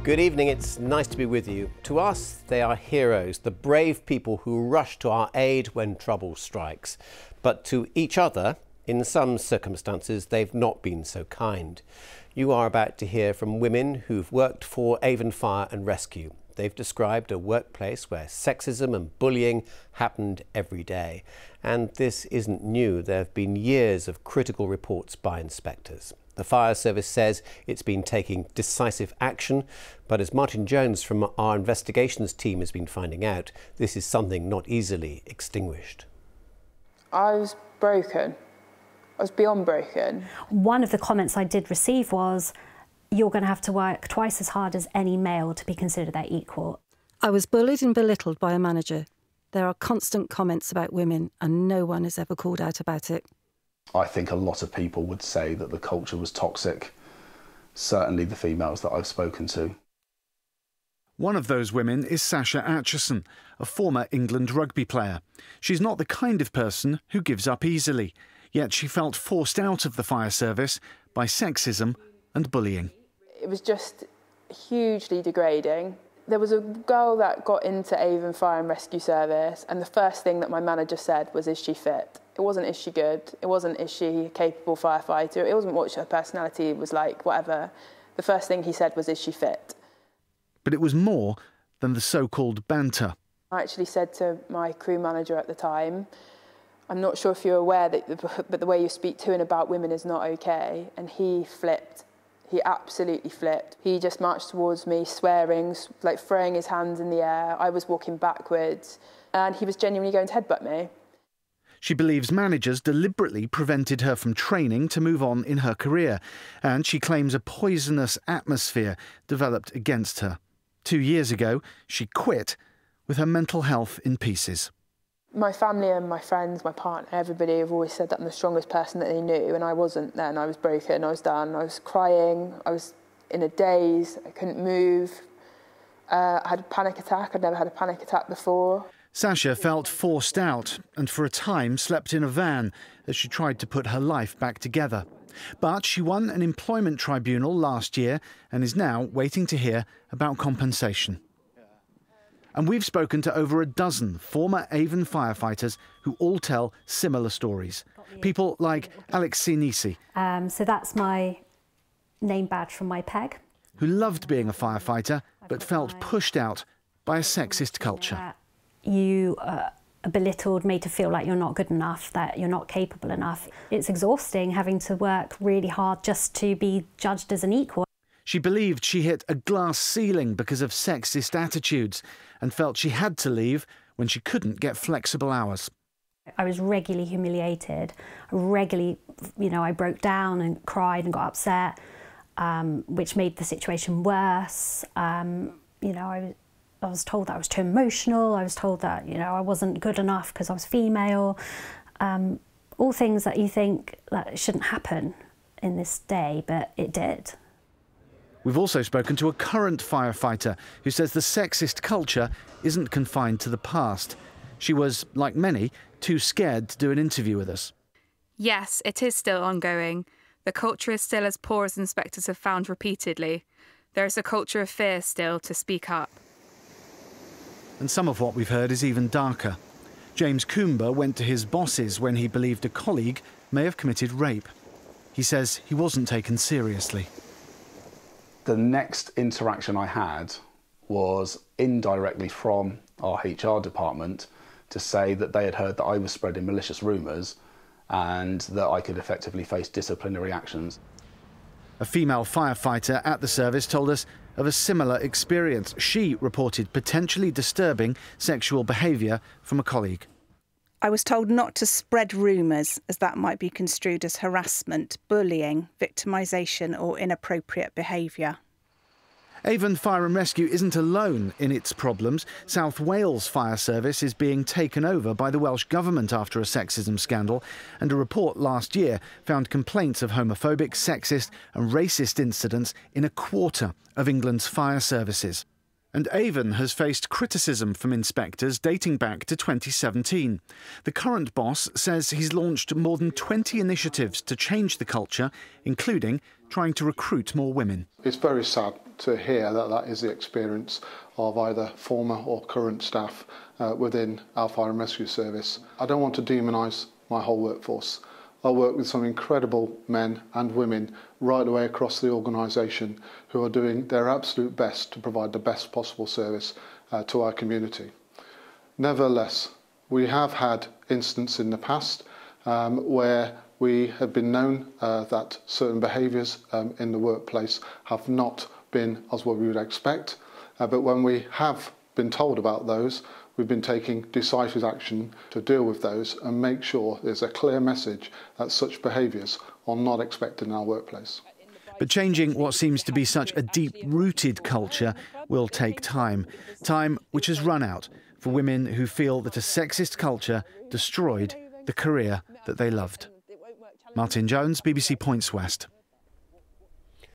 Good evening, it's nice to be with you. To us, they are heroes, the brave people who rush to our aid when trouble strikes. But to each other, in some circumstances, they've not been so kind. You are about to hear from women who've worked for Avon Fire and Rescue. They've described a workplace where sexism and bullying happened every day. And this isn't new. There have been years of critical reports by inspectors. The fire service says it's been taking decisive action, but as Martin Jones from our investigations team has been finding out, this is something not easily extinguished. I was broken. I was beyond broken. One of the comments I did receive was, "You're going to have to work twice as hard as any male to be considered their equal." I was bullied and belittled by a manager. There are constant comments about women and no one has ever called out about it. I think a lot of people would say that the culture was toxic, certainly the females that I've spoken to. One of those women is Sasha Atchison, a former England rugby player. She's not the kind of person who gives up easily, yet she felt forced out of the fire service by sexism and bullying. It was just hugely degrading. There was a girl that got into Avon Fire and Rescue Service, and the first thing that my manager said was, "Is she fit?" It wasn't, "Is she good?" It wasn't, "Is she a capable firefighter?" It wasn't what her personality was like, whatever. The first thing he said was, "Is she fit?" But it was more than the so-called banter. I actually said to my crew manager at the time, "I'm not sure if you're aware but the way you speak to and about women is not okay." And he flipped. He absolutely flipped. He just marched towards me, swearing, like throwing his hands in the air. I was walking backwards, and he was genuinely going to headbutt me. She believes managers deliberately prevented her from training to move on in her career, and she claims a poisonous atmosphere developed against her. 2 years ago, she quit with her mental health in pieces. My family and my friends, my partner, everybody have always said that I'm the strongest person that they knew, and I wasn't then. I was broken, I was done, I was crying, I was in a daze, I couldn't move. I had a panic attack. I'd never had a panic attack before. Sasha felt forced out and for a time slept in a van as she tried to put her life back together. But she won an employment tribunal last year and is now waiting to hear about compensation. And we've spoken to over a dozen former Avon firefighters who all tell similar stories. People like Alex Sinisi. So that's my name badge from my peg. Who loved being a firefighter but felt pushed out by a sexist culture. You are belittled, made to feel like you're not good enough, that you're not capable enough. It's exhausting having to work really hard just to be judged as an equal. She believed she hit a glass ceiling because of sexist attitudes and felt she had to leave when she couldn't get flexible hours. I was regularly humiliated. I broke down and cried and got upset, which made the situation worse. I was told that I was too emotional. I was told that, I wasn't good enough because I was female. All things that you think that shouldn't happen in this day, but it did. We've also spoken to a current firefighter who says the sexist culture isn't confined to the past. She was, like many, too scared to do an interview with us. Yes, it is still ongoing. The culture is still as poor as inspectors have found repeatedly. There is a culture of fear still to speak up. And some of what we've heard is even darker. James Coomber went to his bosses when he believed a colleague may have committed rape. He says he wasn't taken seriously. The next interaction I had was indirectly from our HR department to say that they had heard that I was spreading malicious rumours and that I could effectively face disciplinary actions. A female firefighter at the service told us of a similar experience. She reported potentially disturbing sexual behaviour from a colleague. I was told not to spread rumours, as that might be construed as harassment, bullying, victimisation or inappropriate behaviour. Avon Fire and Rescue isn't alone in its problems. South Wales Fire Service is being taken over by the Welsh Government after a sexism scandal, and a report last year found complaints of homophobic, sexist and racist incidents in a quarter of England's fire services. And Avon has faced criticism from inspectors dating back to 2017. The current boss says he's launched more than 20 initiatives to change the culture, including trying to recruit more women. It's very sad to hear that that is the experience of either former or current staff within our fire and rescue service. I don't want to demonise my whole workforce. I work with some incredible men and women right the way across the organisation who are doing their absolute best to provide the best possible service to our community. Nevertheless, we have had incidents in the past where we have been known that certain behaviours in the workplace have not been as what we would expect, but when we have been told about those, we've been taking decisive action to deal with those and make sure there's a clear message that such behaviours are not expected in our workplace. But changing what seems to be such a deep-rooted culture will take time. Time which has run out for women who feel that a sexist culture destroyed the career that they loved. Martin Jones, BBC Points West.